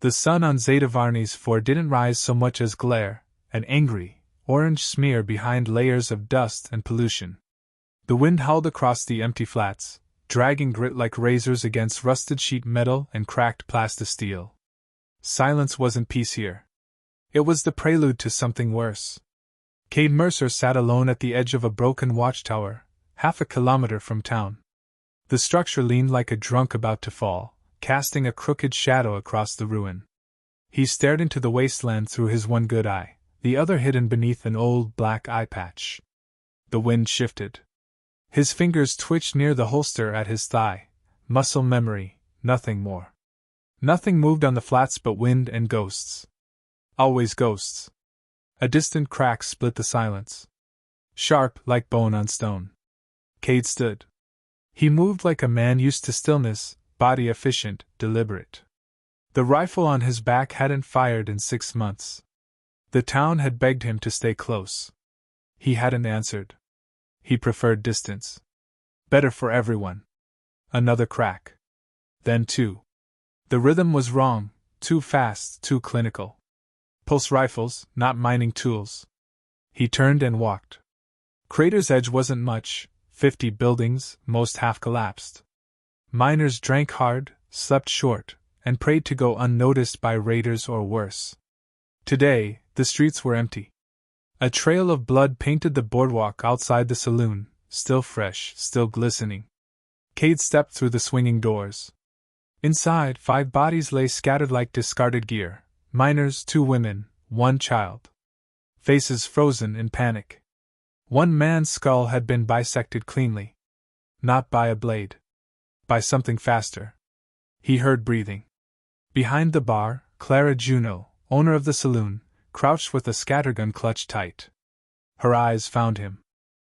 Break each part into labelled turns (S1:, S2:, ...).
S1: The sun on Zeta Varnis 4 didn't rise so much as glare, an angry, orange smear behind layers of dust and pollution. The wind howled across the empty flats, dragging grit like razors against rusted sheet metal and cracked plastisteel. Silence wasn't peace here. It was the prelude to something worse. Cade Mercer sat alone at the edge of a broken watchtower, half a kilometer from town. The structure leaned like a drunk about to fall, casting a crooked shadow across the ruin. He stared into the wasteland through his one good eye, the other hidden beneath an old black eyepatch. The wind shifted. His fingers twitched near the holster at his thigh. Muscle memory, nothing more. Nothing moved on the flats but wind and ghosts. Always ghosts. A distant crack split the silence. Sharp, like bone on stone. Cade stood. He moved like a man used to stillness, body efficient, deliberate. The rifle on his back hadn't fired in 6 months. The town had begged him to stay close. He hadn't answered. He preferred distance. Better for everyone. Another crack. Then two. The rhythm was wrong, too fast, too clinical. Pulse rifles, not mining tools. He turned and walked. Crater's edge wasn't much, 50 buildings, most half collapsed. Miners drank hard, slept short, and prayed to go unnoticed by raiders or worse. Today, the streets were empty. A trail of blood painted the boardwalk outside the saloon, still fresh, still glistening. Cade stepped through the swinging doors. Inside, 5 bodies lay scattered like discarded gear. Miners, 2 women, 1 child. Faces frozen in panic. One man's skull had been bisected cleanly. Not by a blade. By something faster. He heard breathing. Behind the bar, Clara Juno, owner of the saloon, crouched with a scattergun clutched tight. Her eyes found him.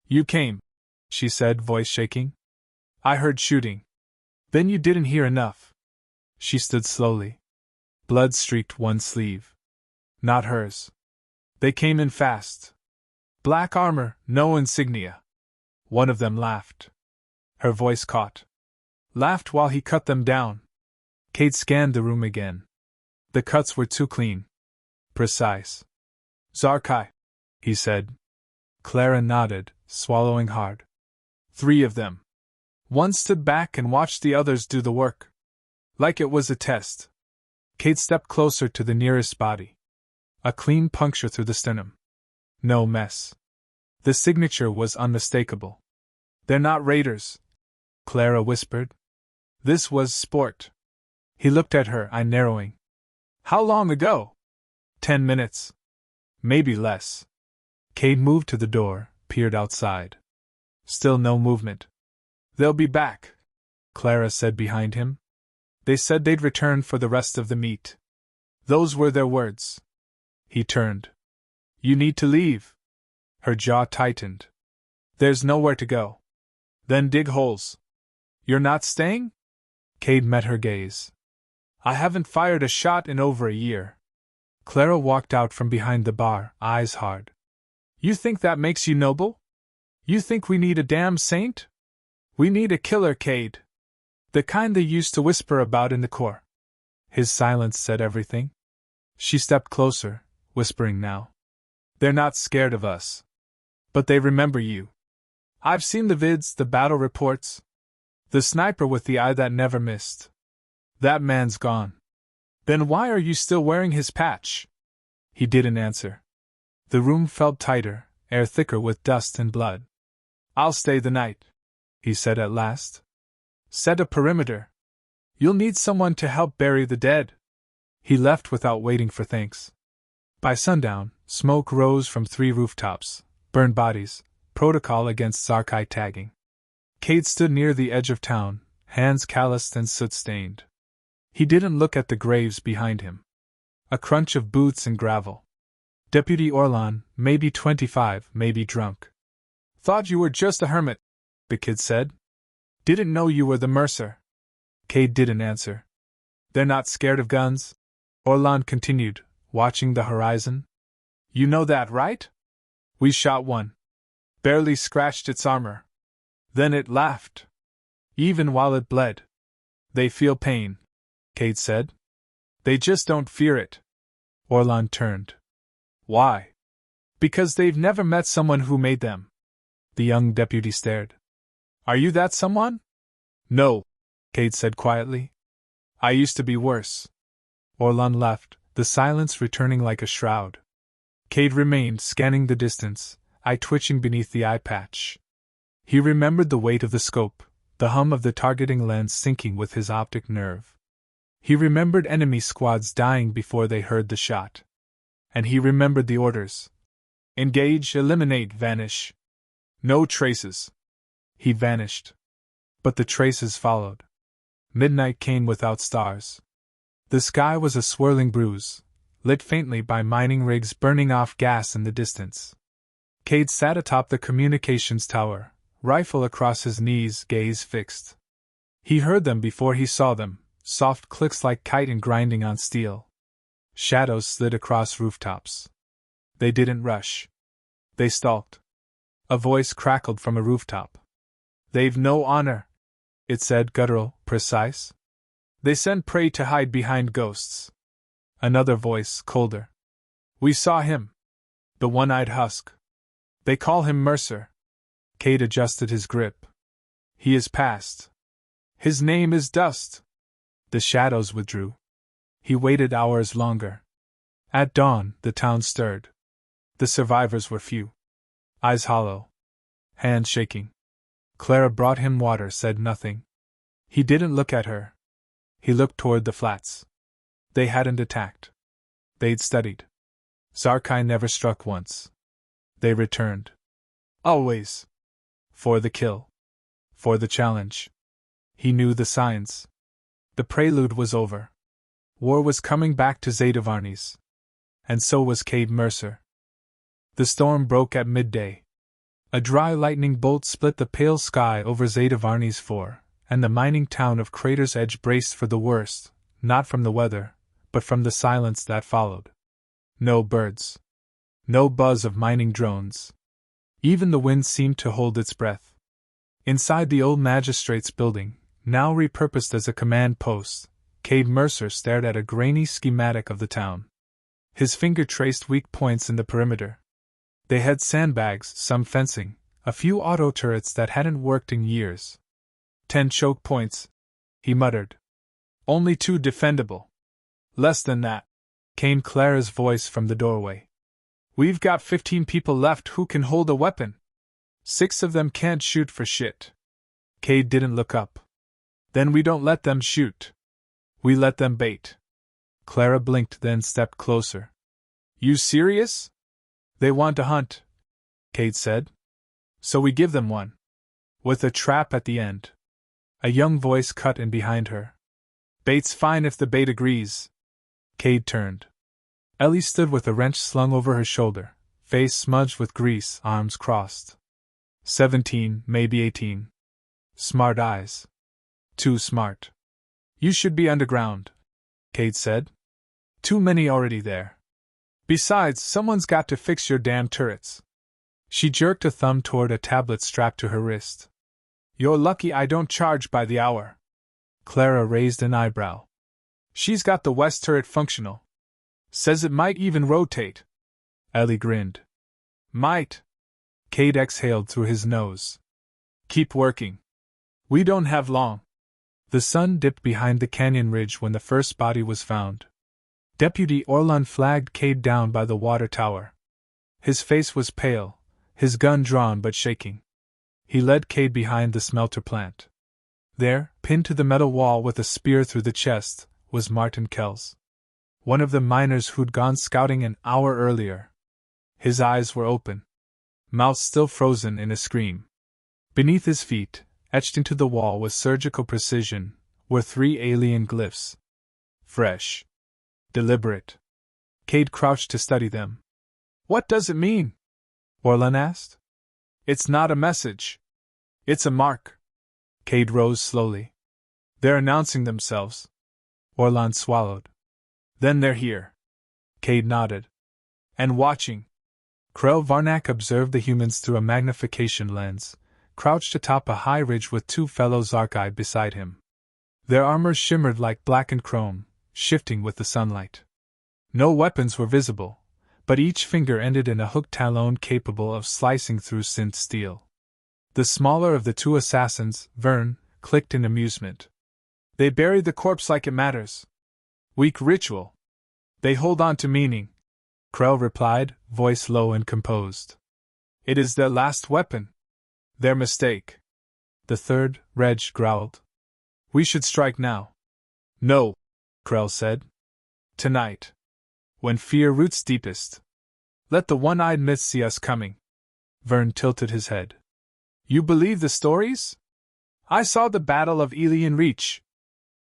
S1: "You came," she said, voice shaking. "I heard shooting. Then you didn't hear enough." She stood slowly. Blood streaked one sleeve. Not hers. They came in fast. Black armor, no insignia. One of them laughed. Her voice caught. Laughed while he cut them down. Cade scanned the room again. The cuts were too clean. Precise. "Zarkai," he said. Clara nodded, swallowing hard. 3 of them. One stood back and watched the others do the work. Like it was a test. Cade stepped closer to the nearest body. A clean puncture through the sternum. No mess. The signature was unmistakable. "They're not raiders," Clara whispered. This was sport. He looked at her, eye narrowing. "How long ago?" 10 minutes. Maybe less. Cade moved to the door, peered outside. Still no movement. "They'll be back," Clara said behind him. "They said they'd return for the rest of the meat. Those were their words." He turned. "You need to leave." Her jaw tightened. "There's nowhere to go." "Then dig holes." "You're not staying?" Cade met her gaze. "I haven't fired a shot in over a year." Clara walked out from behind the bar, eyes hard. "You think that makes you noble? You think we need a damn saint? We need a killer, Cade. The kind they used to whisper about in the Corps." His silence said everything. She stepped closer, whispering now. "They're not scared of us. But they remember you. I've seen the vids, the battle reports. The sniper with the eye that never missed. That man's gone. Then why are you still wearing his patch?" He didn't answer. The room felt tighter, air thicker with dust and blood. "I'll stay the night," he said at last. "Set a perimeter. You'll need someone to help bury the dead." He left without waiting for thanks. By sundown, smoke rose from 3 rooftops, burned bodies, protocol against Zarkai tagging. Cade stood near the edge of town, hands calloused and soot-stained. He didn't look at the graves behind him. A crunch of boots and gravel. Deputy Orlan, maybe 25, maybe drunk. "Thought you were just a hermit," the kid said. "Didn't know you were the Mercer." Cade didn't answer. "They're not scared of guns?" Orlan continued, watching the horizon. "You know that, right? We shot one. Barely scratched its armor. Then it laughed. Even while it bled. They feel pain," Cade said. They just don't fear it. Orlan turned. Why? Because they've never met someone who made them. The young deputy stared. Are you that someone? No, Cade said quietly. I used to be worse. Orlan left, the silence returning like a shroud. Cade remained, scanning the distance, eye twitching beneath the eye patch. He remembered the weight of the scope, the hum of the targeting lens syncing with his optic nerve. He remembered enemy squads dying before they heard the shot. And he remembered the orders. Engage, eliminate, vanish. No traces. He vanished. But the traces followed. Midnight came without stars. The sky was a swirling bruise, lit faintly by mining rigs burning off gas in the distance. Cade sat atop the communications tower, rifle across his knees, gaze fixed. He heard them before he saw them, soft clicks like chitin grinding on steel. Shadows slid across rooftops. They didn't rush. They stalked. A voice crackled from a rooftop. They've no honor, it said, guttural, precise. They send prey to hide behind ghosts. Another voice, colder. We saw him. The one-eyed husk. They call him Mercer. Cade adjusted his grip. He is past. His name is Dust. The shadows withdrew. He waited hours longer. At dawn, the town stirred. The survivors were few. Eyes hollow. Hands shaking. Clara brought him water, said nothing. He didn't look at her. He looked toward the flats. They hadn't attacked. They'd studied. Zarkai never struck once. They returned. Always. For the kill. For the challenge. He knew the signs. The prelude was over. War was coming back to Zetavarnes. And so was Cade Mercer. The storm broke at midday. A dry lightning bolt split the pale sky over Zetavarnes 4, and the mining town of Crater's Edge braced for the worst, not from the weather, but from the silence that followed. No birds. No buzz of mining drones. Even the wind seemed to hold its breath. Inside the old magistrate's building, now repurposed as a command post, Cade Mercer stared at a grainy schematic of the town. His finger traced weak points in the perimeter. They had sandbags, some fencing, a few auto turrets that hadn't worked in years. 10 choke points, he muttered. Only 2 defendable. Less than that, came Clara's voice from the doorway. We've got 15 people left who can hold a weapon. 6 of them can't shoot for shit. Cade didn't look up. Then we don't let them shoot. We let them bait. Clara blinked, then stepped closer. You serious? They want to hunt, Cade said. So we give them one. With a trap at the end. A young voice cut in behind her. Bait's fine if the bait agrees. Cade turned. Ellie stood with a wrench slung over her shoulder, face smudged with grease, arms crossed. 17, maybe 18. Smart eyes. Too smart. You should be underground, Cade said. Too many already there. Besides, someone's got to fix your damn turrets. She jerked a thumb toward a tablet strapped to her wrist. You're lucky I don't charge by the hour. Clara raised an eyebrow. She's got the west turret functional. Says it might even rotate. Ellie grinned. Might. Cade exhaled through his nose. Keep working. We don't have long. The sun dipped behind the canyon ridge when the first body was found. Deputy Orlan flagged Cade down by the water tower. His face was pale, his gun drawn but shaking. He led Cade behind the smelter plant. There, pinned to the metal wall with a spear through the chest, was Martin Kells. One of the miners who'd gone scouting an hour earlier. His eyes were open. Mouth still frozen in a scream. Beneath his feet, etched into the wall with surgical precision, were 3 alien glyphs. Fresh. Deliberate. Cade crouched to study them. What does it mean? Orlan asked. It's not a message. It's a mark. Cade rose slowly. They're announcing themselves. Orlan swallowed. Then they're here. Cade nodded. And watching. Krell Varnak observed the humans through a magnification lens, crouched atop a high ridge with 2 fellow Zarkai beside him. Their armor shimmered like blackened chrome, shifting with the sunlight. No weapons were visible, but each finger ended in a hooked talon capable of slicing through synth steel. The smaller of the two assassins, Vern, clicked in amusement. They buried the corpse like it matters. Weak ritual. They hold on to meaning, Krell replied, voice low and composed. It is their last weapon. Their mistake. The third, Reg, growled. We should strike now. No, Krell said. Tonight. When fear roots deepest. Let the one-eyed myth see us coming. Vern tilted his head. You believe the stories? I saw the Battle of Elian Reach.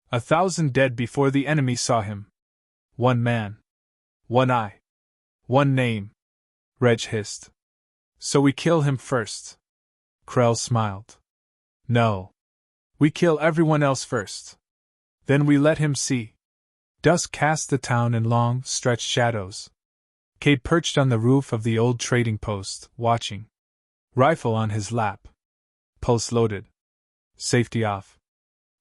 S1: 1,000 dead before the enemy saw him. One man. One eye. One name. Reg hissed. So we kill him first. Krell smiled. No. We kill everyone else first. Then we let him see. Dusk cast the town in long, stretched shadows. Cade perched on the roof of the old trading post, watching. Rifle on his lap. Pulse loaded. Safety off.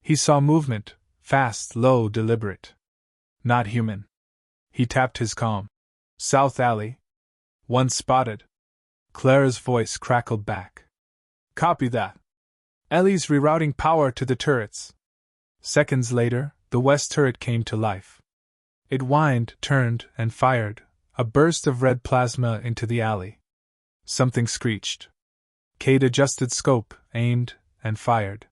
S1: He saw movement, fast, low, deliberate. Not human. He tapped his calm. South alley. One spotted. Clara's voice crackled back. Copy that. Ellie's rerouting power to the turrets. Seconds later, the west turret came to life. It whined, turned, and fired, a burst of red plasma into the alley. Something screeched. Cade adjusted scope, aimed, and fired.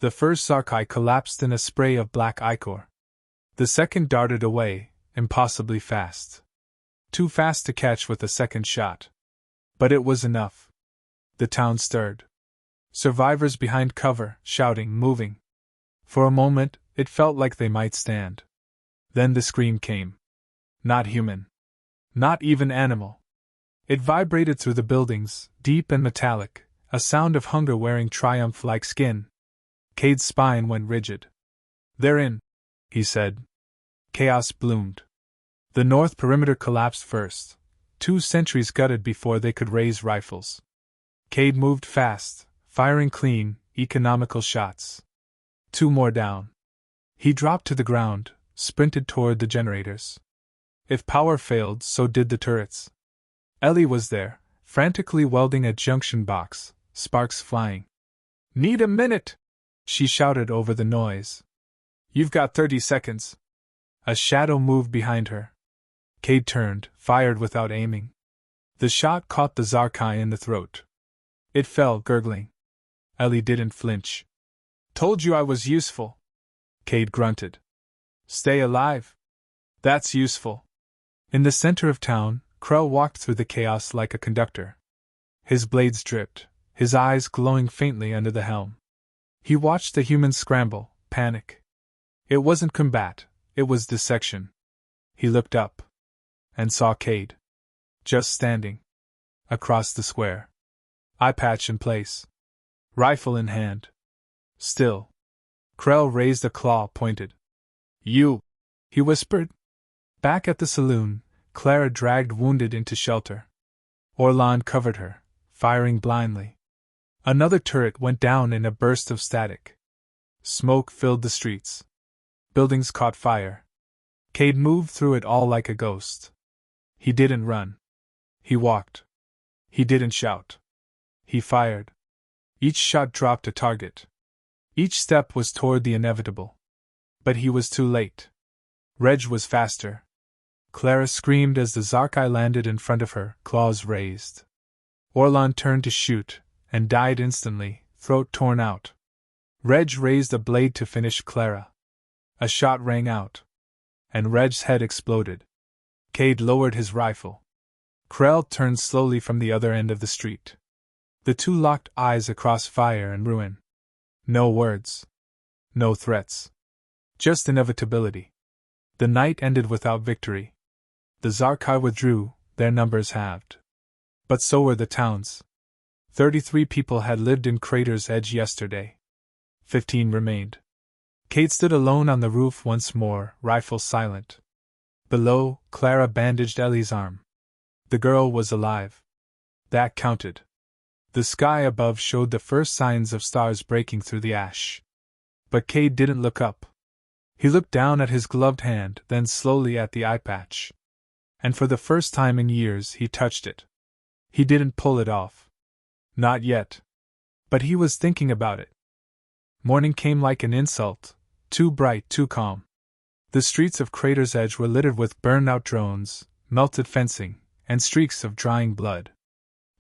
S1: The first Zarkai collapsed in a spray of black ichor. The second darted away, impossibly fast. Too fast to catch with a second shot. But it was enough. The town stirred. Survivors behind cover, shouting, moving. For a moment, it felt like they might stand. Then the scream came. Not human. Not even animal. It vibrated through the buildings, deep and metallic, a sound of hunger wearing triumph like skin. Cade's spine went rigid. They're in, he said. Chaos bloomed. The north perimeter collapsed first. 2 sentries gutted before they could raise rifles. Cade moved fast, firing clean, economical shots. 2 more down. He dropped to the ground, sprinted toward the generators. If power failed, so did the turrets. Ellie was there, frantically welding a junction box, sparks flying. Need a minute! She shouted over the noise. You've got 30 seconds. A shadow moved behind her. Cade turned, fired without aiming. The shot caught the Zarkai in the throat. It fell, gurgling. Ellie didn't flinch. Told you I was useful. Cade grunted. Stay alive. That's useful. In the center of town, Krell walked through the chaos like a conductor. His blades dripped, his eyes glowing faintly under the helm. He watched the humans scramble, panic. It wasn't combat, it was dissection. He looked up. And saw Cade. Just standing. Across the square. Eyepatch in place. Rifle in hand. Still. Krell raised a claw, pointed. You! He whispered. Back at the saloon, Clara dragged wounded into shelter. Orlan covered her, firing blindly. Another turret went down in a burst of static. Smoke filled the streets. Buildings caught fire. Cade moved through it all like a ghost. He didn't run. He walked. He didn't shout. He fired. Each shot dropped a target. Each step was toward the inevitable. But he was too late. Reg was faster. Clara screamed as the Zarkai landed in front of her, claws raised. Orlan turned to shoot, and died instantly, throat torn out. Reg raised a blade to finish Clara. A shot rang out. And Reg's head exploded. Cade lowered his rifle. Krell turned slowly from the other end of the street. The two locked eyes across fire and ruin. No words. No threats. Just inevitability. The night ended without victory. The Zarkai withdrew, their numbers halved. But so were the towns. 33 people had lived in Crater's Edge yesterday. 15 remained. Cade stood alone on the roof once more, rifle silent. Below, Clara bandaged Ellie's arm. The girl was alive. That counted. The sky above showed the first signs of stars breaking through the ash. But Cade didn't look up. He looked down at his gloved hand, then slowly at the eye patch. And for the first time in years he touched it. He didn't pull it off. Not yet. But he was thinking about it. Morning came like an insult, too bright, too calm. The streets of Crater's Edge were littered with burned-out drones, melted fencing, and streaks of drying blood.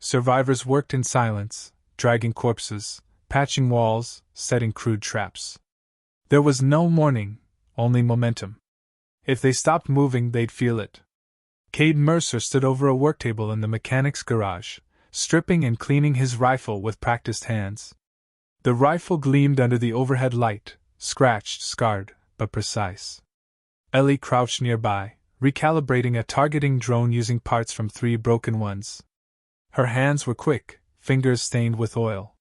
S1: Survivors worked in silence, dragging corpses, patching walls, setting crude traps. There was no mourning, only momentum. If they stopped moving, they'd feel it. Cade Mercer stood over a worktable in the mechanic's garage, stripping and cleaning his rifle with practiced hands. The rifle gleamed under the overhead light, scratched, scarred, but precise. Ellie crouched nearby, recalibrating a targeting drone using parts from 3 broken ones. Her hands were quick, fingers stained with oil.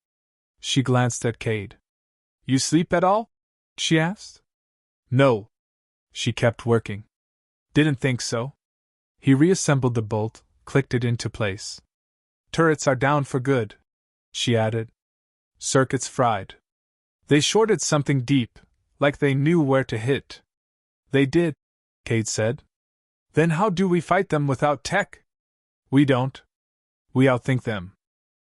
S1: She glanced at Cade. "You sleep at all?" she asked. "No." She kept working. "Didn't think so." He reassembled the bolt, clicked it into place. "Turrets are down for good," she added. "Circuits fried. They shorted something deep, like they knew where to hit." "They did," Cade said. "Then how do we fight them without tech?" "We don't. We outthink them."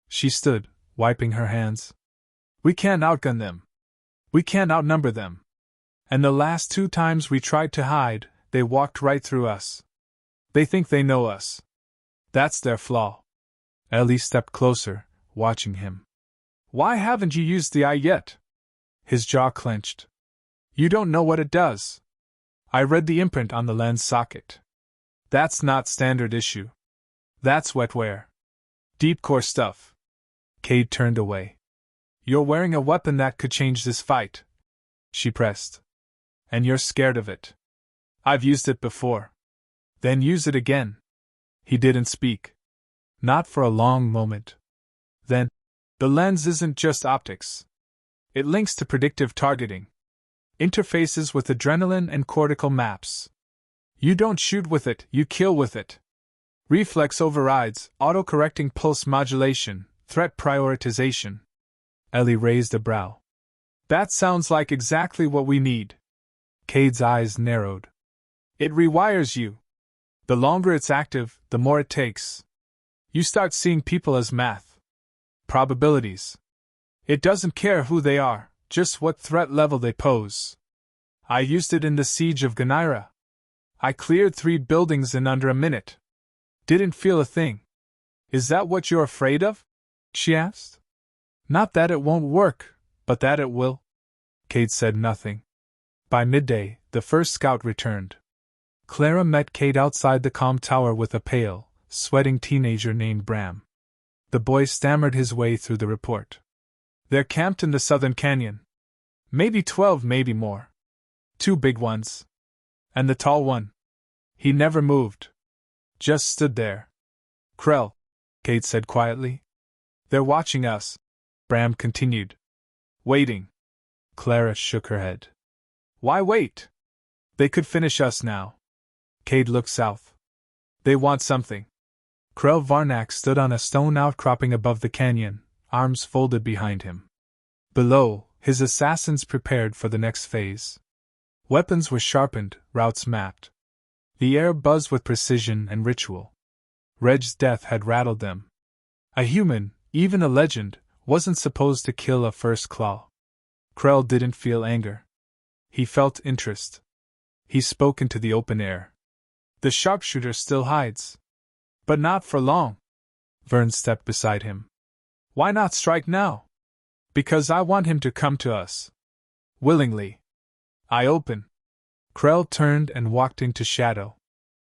S1: She stood, wiping her hands. "We can't outgun them. We can't outnumber them. And the last 2 times we tried to hide, they walked right through us. They think they know us. That's their flaw." Ellie stepped closer, watching him. "Why haven't you used the eye yet?" His jaw clenched. "You don't know what it does. I read the imprint on the lens socket. That's not standard issue. That's wetware. Deep core stuff." Cade turned away. "You're wearing a weapon that could change this fight," she pressed. "And you're scared of it." "I've used it before." "Then use it again." He didn't speak. Not for a long moment. Then, "The lens isn't just optics. It links to predictive targeting. Interfaces with adrenaline and cortical maps. You don't shoot with it, you kill with it. Reflex overrides, auto-correcting pulse modulation, threat prioritization." Ellie raised a brow. "That sounds like exactly what we need." Cade's eyes narrowed. "It rewires you. The longer it's active, the more it takes. You start seeing people as math. Probabilities. It doesn't care who they are, just what threat level they pose. I used it in the siege of Ganaira. I cleared 3 buildings in under a minute. Didn't feel a thing." "Is that what you're afraid of?" she asked. "Not that it won't work, but that it will." Cade said nothing. By midday, the first scout returned. Clara met Cade outside the comm tower with a pale, sweating teenager named Bram. The boy stammered his way through the report. "They're camped in the southern canyon. Maybe 12, maybe more. 2 big ones. And the tall one. He never moved. Just stood there." "Krell," Cade said quietly. "They're watching us," Bram continued. "Waiting." Clara shook her head. "Why wait? They could finish us now." Cade looked south. "They want something." Krell Varnak stood on a stone outcropping above the canyon, arms folded behind him. Below, his assassins prepared for the next phase. Weapons were sharpened, routes mapped. The air buzzed with precision and ritual. Reg's death had rattled them. A human, even a legend, wasn't supposed to kill a first claw. Krell didn't feel anger. He felt interest. He spoke into the open air. "The sharpshooter still hides. But not for long." Vern stepped beside him. "Why not strike now?" "Because I want him to come to us. Willingly. I open." Krell turned and walked into shadow.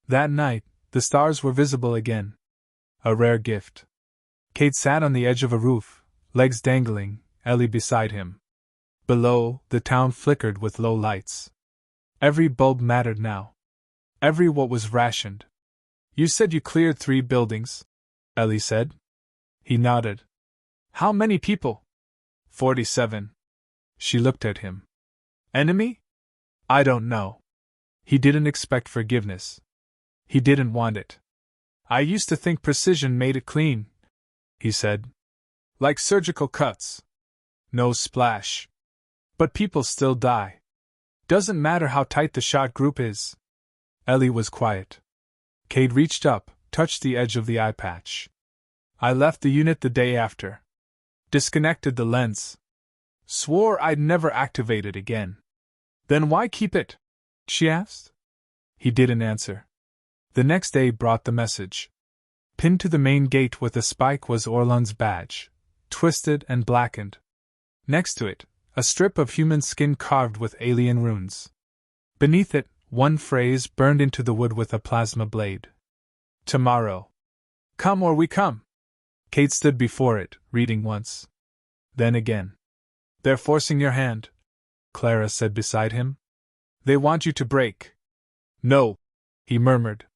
S1: That night, the stars were visible again. A rare gift. Cade sat on the edge of a roof, legs dangling, Ellie beside him. Below, the town flickered with low lights. Every bulb mattered now. Every watt was rationed. "You said you cleared 3 buildings," Ellie said. He nodded. "How many people?" 47. She looked at him. "Enemy?" "I don't know." He didn't expect forgiveness. He didn't want it. "I used to think precision made it clean," he said. "Like surgical cuts. No splash. But people still die. Doesn't matter how tight the shot group is. Ellie was quiet. Cade reached up, touched the edge of the eye patch. I left the unit the day after. Disconnected the lens. Swore I'd never activate it again. Then why keep it? She asked. He didn't answer. The next day brought the message. Pinned to the main gate with a spike was Orlon's badge, twisted and blackened. Next to it, a strip of human skin carved with alien runes. Beneath it, one phrase burned into the wood with a plasma blade. Tomorrow. Come or we come. Cade stood before it, reading once. Then again. They're forcing your hand, Clara said beside him. They want you to break. No, he murmured.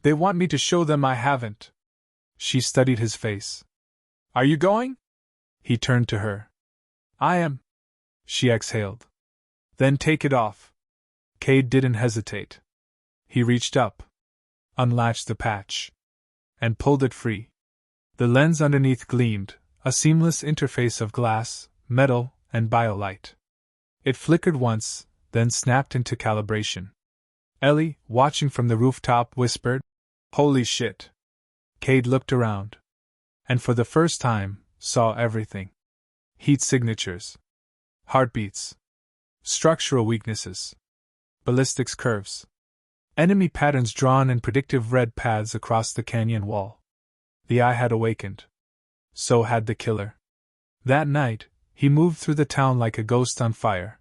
S1: They want me to show them I haven't. She studied his face. Are you going? He turned to her. I am. She exhaled. Then take it off. Cade didn't hesitate. He reached up, unlatched the patch, and pulled it free. The lens underneath gleamed, a seamless interface of glass, metal, and biolight. It flickered once, then snapped into calibration. Ellie, watching from the rooftop, whispered, Holy shit! Cade looked around, and for the first time, saw everything. Heat signatures. Heartbeats. Structural weaknesses. Ballistics curves. Enemy patterns drawn in predictive red paths across the canyon wall. The eye had awakened. So had the killer. That night, he moved through the town like a ghost on fire.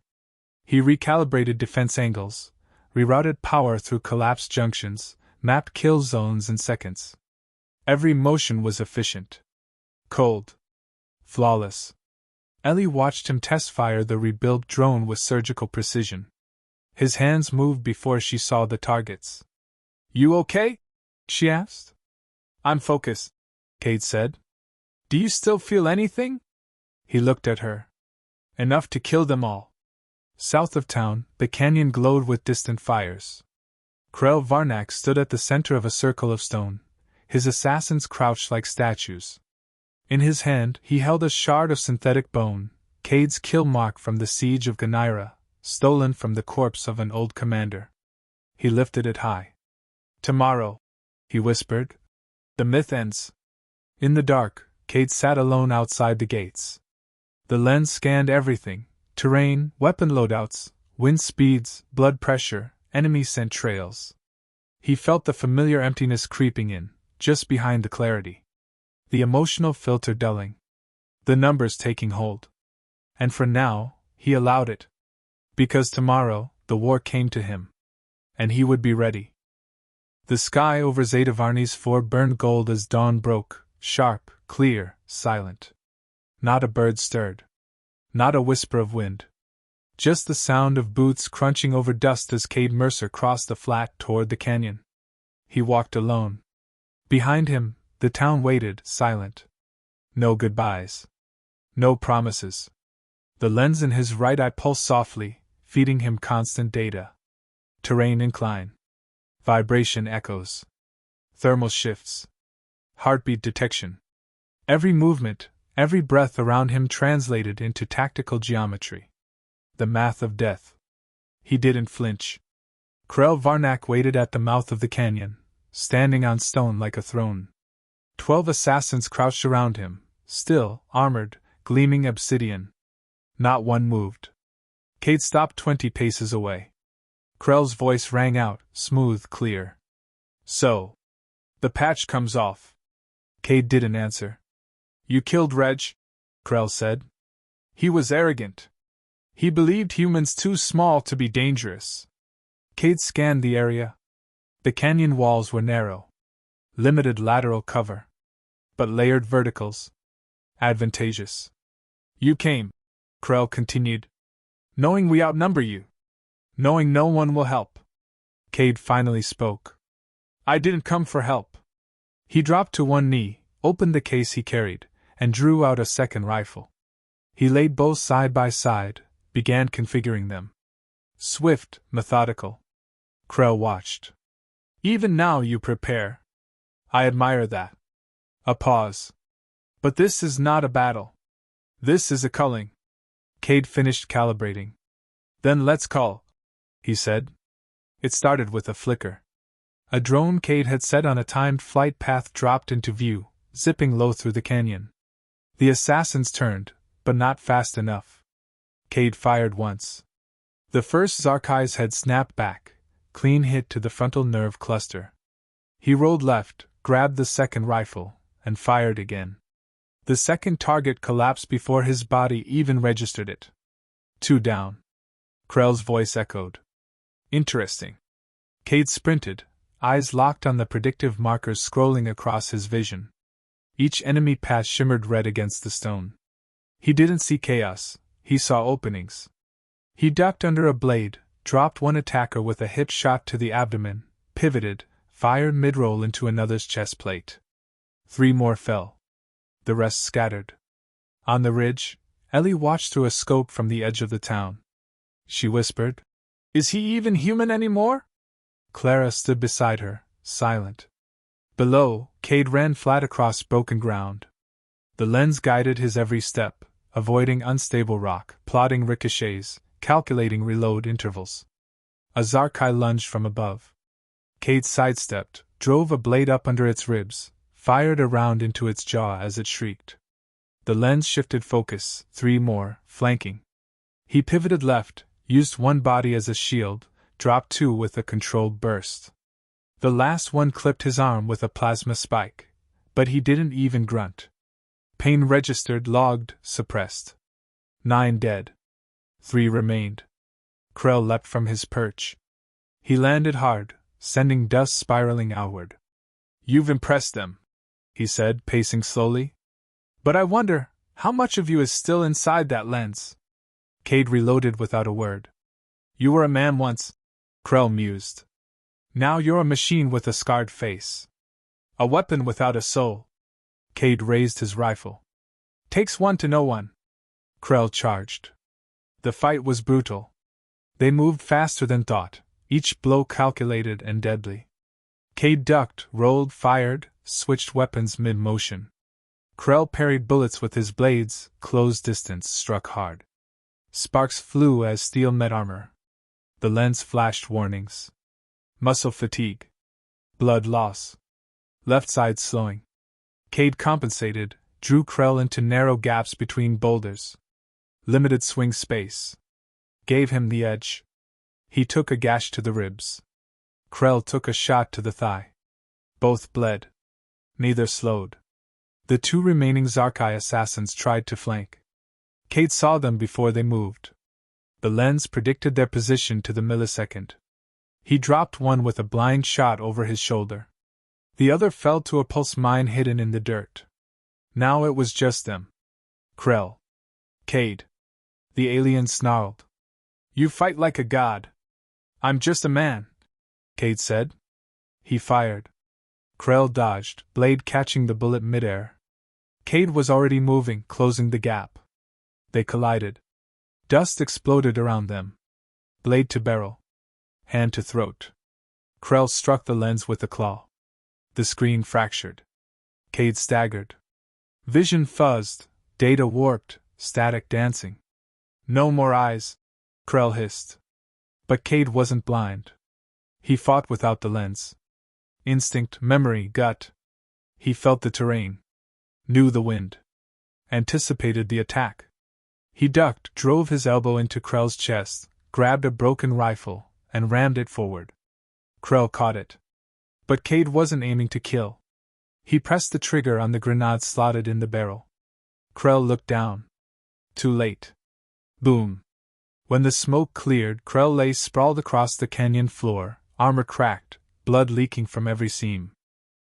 S1: He recalibrated defense angles, rerouted power through collapsed junctions, mapped kill zones in seconds. Every motion was efficient. Cold. Flawless. Ellie watched him test fire the rebuilt drone with surgical precision. His hands moved before she saw the targets. You okay? She asked. I'm focused, Cade said. Do you still feel anything? He looked at her. Enough to kill them all. South of town, the canyon glowed with distant fires. Krell Varnak stood at the center of a circle of stone, his assassins crouched like statues. In his hand, he held a shard of synthetic bone, Cade's kill mark from the siege of Ganaira, stolen from the corpse of an old commander. He lifted it high. Tomorrow, he whispered. The myth ends. In the dark, Cade sat alone outside the gates. The lens scanned everything: terrain, weapon loadouts, wind speeds, blood pressure, enemy scent trails. He felt the familiar emptiness creeping in, just behind the clarity. The emotional filter dulling. The numbers taking hold. And for now, he allowed it. Because tomorrow, the war came to him. And he would be ready. The sky over Zetavarni's fort burned gold as dawn broke, sharp, clear, silent. Not a bird stirred. Not a whisper of wind. Just the sound of boots crunching over dust as Cade Mercer crossed the flat toward the canyon. He walked alone. Behind him, the town waited, silent. No goodbyes. No promises. The lens in his right eye pulsed softly, feeding him constant data. Terrain incline. Vibration echoes. Thermal shifts. Heartbeat detection. Every movement, every breath around him translated into tactical geometry. The math of death. He didn't flinch. Krell Varnak waited at the mouth of the canyon, standing on stone like a throne. 12 assassins crouched around him, still, armored, gleaming obsidian. Not one moved. Cade stopped 20 paces away. Krell's voice rang out, smooth, clear. So. The patch comes off. Cade didn't answer. You killed Reg? Krell said. He was arrogant. He believed humans too small to be dangerous. Cade scanned the area. The canyon walls were narrow. Limited lateral cover. But layered verticals. Advantageous. You came, Krell continued. Knowing we outnumber you. Knowing no one will help. Cade finally spoke. I didn't come for help. He dropped to one knee, opened the case he carried, and drew out a second rifle. He laid both side by side, began configuring them. Swift, methodical. Krell watched. Even now you prepare. I admire that. A pause. But this is not a battle. This is a culling. Cade finished calibrating. Then let's cull, he said. It started with a flicker. A drone Cade had set on a timed flight path dropped into view, zipping low through the canyon. The assassins turned, but not fast enough. Cade fired once. The first Zarkai's head snapped back, clean hit to the frontal nerve cluster. He rolled left, grabbed the second rifle, and fired again. The second target collapsed before his body even registered it. 2 down. Krell's voice echoed. Interesting. Cade sprinted, eyes locked on the predictive markers scrolling across his vision. Each enemy patch shimmered red against the stone. He didn't see chaos, he saw openings. He ducked under a blade, dropped one attacker with a hip shot to the abdomen, pivoted, fired mid-roll into another's chest plate. 3 more fell. The rest scattered. On the ridge, Ellie watched through a scope from the edge of the town. She whispered, "Is he even human anymore?" Clara stood beside her, silent. Below, Cade ran flat across broken ground. The lens guided his every step, avoiding unstable rock, plotting ricochets, calculating reload intervals. A Zarkai lunged from above. Cade sidestepped, drove a blade up under its ribs, fired a round into its jaw as it shrieked. The lens shifted focus, 3 more, flanking. He pivoted left, used one body as a shield, dropped 2 with a controlled burst. The last one clipped his arm with a plasma spike, but he didn't even grunt. Pain registered, logged, suppressed. 9 dead. 3 remained. Krell leapt from his perch. He landed hard, sending dust spiraling outward. "You've impressed them," he said, pacing slowly. "But I wonder, how much of you is still inside that lens?" Cade reloaded without a word. "You were a man once," Krell mused. "Now you're a machine with a scarred face. A weapon without a soul." Cade raised his rifle. "Takes one to know one." Krell charged. The fight was brutal. They moved faster than thought, each blow calculated and deadly. Cade ducked, rolled, fired, switched weapons mid-motion. Krell parried bullets with his blades, close distance, struck hard. Sparks flew as steel met armor. The lens flashed warnings. Muscle fatigue. Blood loss. Left side slowing. Cade compensated, drew Krell into narrow gaps between boulders. Limited swing space. Gave him the edge. He took a gash to the ribs. Krell took a shot to the thigh. Both bled. Neither slowed. The 2 remaining Zarkai assassins tried to flank. Cade saw them before they moved. The lens predicted their position to the millisecond. He dropped one with a blind shot over his shoulder. The other fell to a pulse mine hidden in the dirt. Now it was just them. Krell. Cade. The alien snarled. "You fight like a god." "I'm just a man," Cade said. He fired. Krell dodged, blade catching the bullet midair. Cade was already moving, closing the gap. They collided. Dust exploded around them. Blade to barrel. Hand to throat. Krell struck the lens with a claw. The screen fractured. Cade staggered. Vision fuzzed, data warped, static dancing. "No more eyes," Krell hissed. But Cade wasn't blind. He fought without the lens. Instinct, memory, gut. He felt the terrain. Knew the wind. Anticipated the attack. He ducked, drove his elbow into Krell's chest, grabbed a broken rifle, and rammed it forward. Krell caught it. But Cade wasn't aiming to kill. He pressed the trigger on the grenade slotted in the barrel. Krell looked down. Too late. Boom. When the smoke cleared, Krell lay sprawled across the canyon floor, armor cracked, blood leaking from every seam.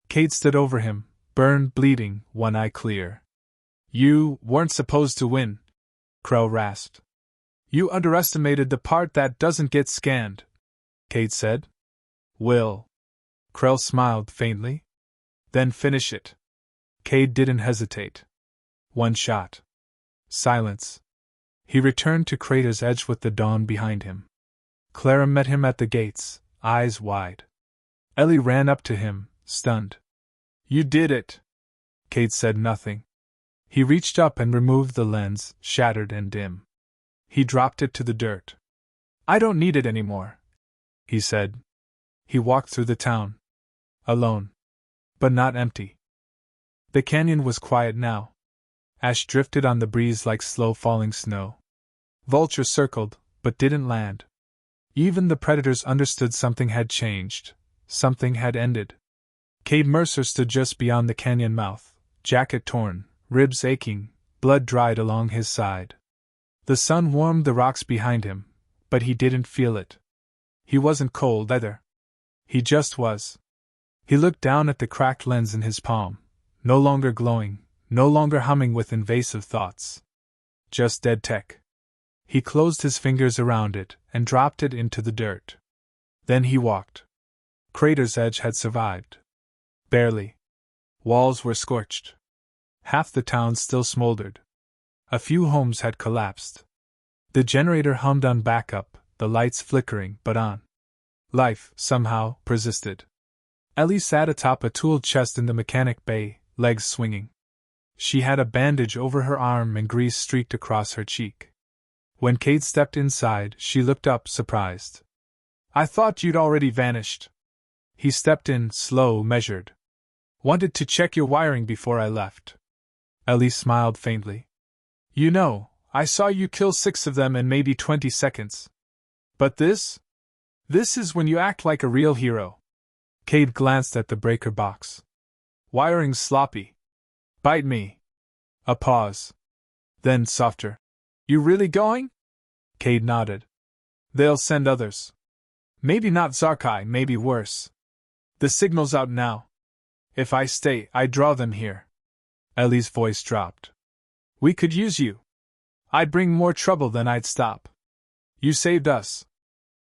S1: Cade stood over him, burned, bleeding, one eye clear. "You weren't supposed to win," Krell rasped. "You underestimated the part that doesn't get scanned," Cade said. "Will." Krell smiled faintly. "Then finish it." Cade didn't hesitate. 1 shot. Silence. He returned to Crater's edge with the dawn behind him. Clara met him at the gates, eyes wide. Ellie ran up to him, stunned. "You did it!" Cade said nothing. He reached up and removed the lens, shattered and dim. He dropped it to the dirt. "I don't need it anymore," he said. He walked through the town. Alone. But not empty. The canyon was quiet now. Ash drifted on the breeze like slow-falling snow. Vultures circled, but didn't land. Even the predators understood something had changed. Something had ended. Cade Mercer stood just beyond the canyon mouth, jacket torn, ribs aching, blood dried along his side. The sun warmed the rocks behind him, but he didn't feel it. He wasn't cold either. He just was. He looked down at the cracked lens in his palm, no longer glowing, no longer humming with invasive thoughts. Just dead tech. He closed his fingers around it and dropped it into the dirt. Then he walked. Crater's edge had survived. Barely. Walls were scorched. Half the town still smoldered. A few homes had collapsed. The generator hummed on backup, the lights flickering but on. Life, somehow, persisted. Ellie sat atop a tool chest in the mechanic bay, legs swinging. She had a bandage over her arm and grease streaked across her cheek. When Cade stepped inside, she looked up, surprised. "I thought you'd already vanished." He stepped in, slow, measured. "Wanted to check your wiring before I left." Ellie smiled faintly. "You know, I saw you kill 6 of them in maybe 20 seconds. But this? This is when you act like a real hero." Cade glanced at the breaker box. "Wiring's sloppy. Bite me." A pause. Then, softer. "You really going?" Cade nodded. "They'll send others. Maybe not Zarkai, maybe worse. The signal's out now. If I stay, I draw them here." Ellie's voice dropped. "We could use you. I'd bring more trouble than I'd stop. You saved us.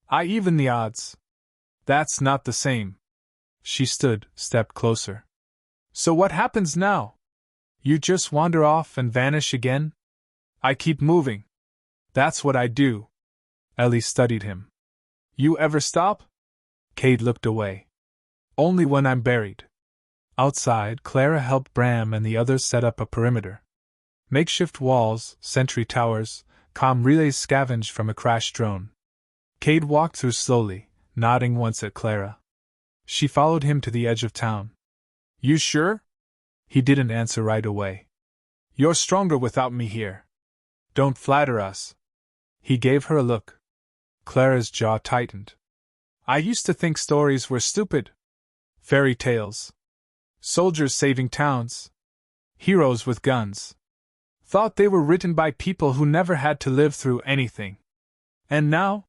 S1: I even the odds." "That's not the same." She stood, stepped closer. "So what happens now? You just wander off and vanish again?" "I keep moving. That's what I do." Ellie studied him. "You ever stop?" Cade looked away. "Only when I'm buried." Outside, Clara helped Bram and the others set up a perimeter. Makeshift walls, sentry towers, comm relays scavenged from a crashed drone. Cade walked through slowly, nodding once at Clara. She followed him to the edge of town. "You sure?" He didn't answer right away. "You're stronger without me here. Don't flatter us." He gave her a look. Clara's jaw tightened. "I used to think stories were stupid. Fairy tales. Soldiers saving towns. Heroes with guns. Thought they were written by people who never had to live through anything. And now?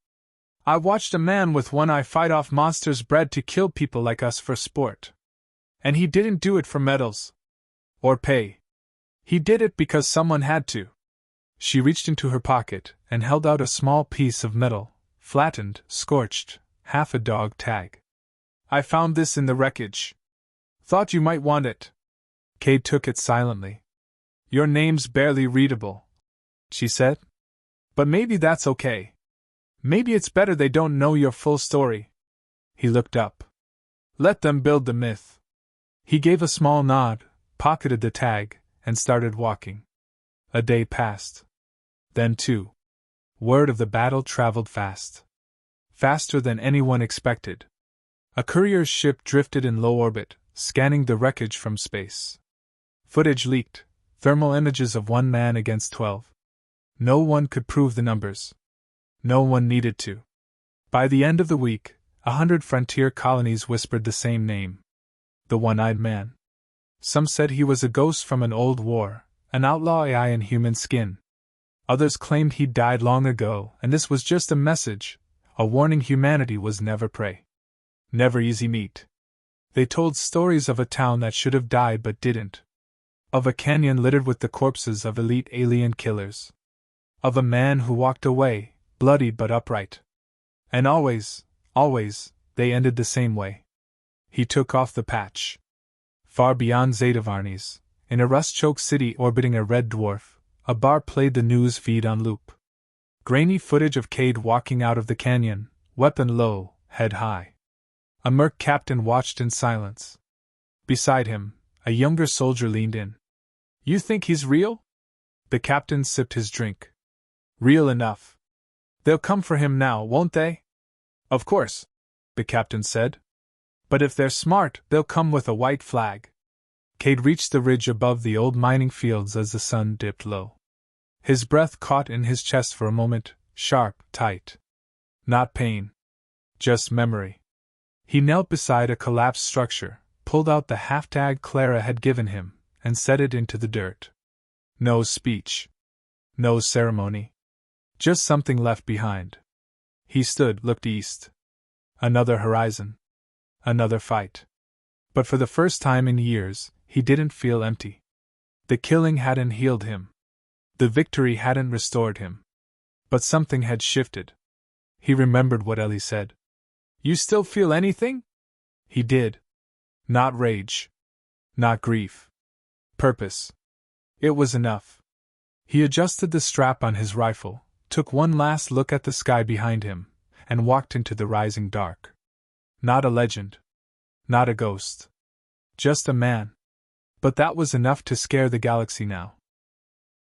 S1: I watched a man with one eye fight off monsters bred to kill people like us for sport. And he didn't do it for medals. Or pay. He did it because someone had to." She reached into her pocket and held out a small piece of metal, flattened, scorched, half a dog tag. "I found this in the wreckage. Thought you might want it." Cade took it silently. "Your name's barely readable," she said. "But maybe that's okay. Maybe it's better they don't know your full story." He looked up. "Let them build the myth." He gave a small nod, pocketed the tag, and started walking. A day passed. Then 2. Word of the battle traveled fast. Faster than anyone expected. A courier's ship drifted in low orbit, scanning the wreckage from space. Footage leaked, thermal images of 1 man against 12. No one could prove the numbers. No one needed to. By the end of the week, 100 frontier colonies whispered the same name. The One-Eyed Man. Some said he was a ghost from an old war, an outlaw AI in human skin. Others claimed he'd died long ago, and this was just a message, a warning humanity was never prey. Never easy meat. They told stories of a town that should have died but didn't. Of a canyon littered with the corpses of elite alien killers. Of a man who walked away, bloody but upright. And always, they ended the same way. He took off the patch. Far beyond Zetavarnes, in a rust-choked city orbiting a red dwarf, a bar played the news feed on loop. Grainy footage of Cade walking out of the canyon, weapon low, head high. A merc captain watched in silence. Beside him, a younger soldier leaned in. "You think he's real?" The captain sipped his drink. "Real enough. They'll come for him now, won't they?" "Of course. the captain said. But if they're smart, they'll come with a white flag. Cade reached the ridge above the old mining fields as the sun dipped low. His breath caught in his chest for a moment, sharp, tight. Not pain. Just memory. He knelt beside a collapsed structure, pulled out the half-tag Clara had given him, and set it into the dirt. No speech. No ceremony. Just something left behind. He stood, looked east. Another horizon. Another fight. But for the first time in years, he didn't feel empty. The killing hadn't healed him. The victory hadn't restored him. But something had shifted. He remembered what Ellie said. You still feel anything? He did. Not rage. Not grief. Purpose. It was enough. He adjusted the strap on his rifle, took one last look at the sky behind him, and walked into the rising dark. Not a legend. Not a ghost. Just a man. But that was enough to scare the galaxy now.